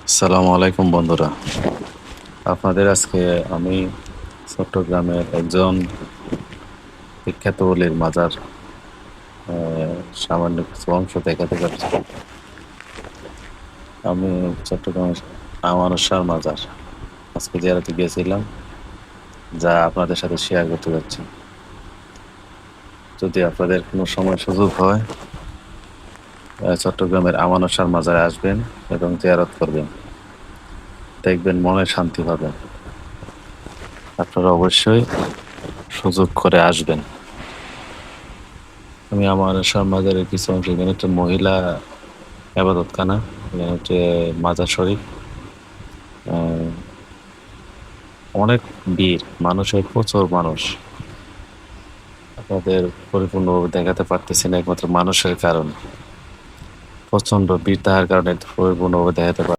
আসসালামু আলাইকুম বন্ধুরা। আপনাদের আজকে আমি চট্টগ্রামের একজন বিখ্যাত অলির মাজার সামান্য কিছু অংশ দেখাতে পারছি। আমি চট্টগ্রামের আমানত শাহ মাজার আজকে জিয়ারতে গিয়েছিলাম, যা আপনাদের সাথে শেয়ার করতে যাচ্ছি। যদি আপনাদের কোনো সময় সুযোগ হয়, চট্টগ্রামের আমানত শাহ মাজারে আসবেন এবং জিয়ারত করবেন, দেখবেন মনে শান্তি পাবেন। আপনারা অবশ্যই সুযোগ করে আসবেন। আমি আমার মাজারের কিছু অংশ, এখানে একটা মহিলা আবাদতখানা, এখানে হচ্ছে মাজার শরীফ। আহ, অনেক ভিড়, মানুষের প্রচুর মানুষ। আপনাদের পরিপূর্ণভাবে দেখাতে পারতেছি না একমাত্র মানুষের কারণ, প্রচন্ড ভিড় থাকার কারণে পরিপূর্ণভাবে দেখাতে পার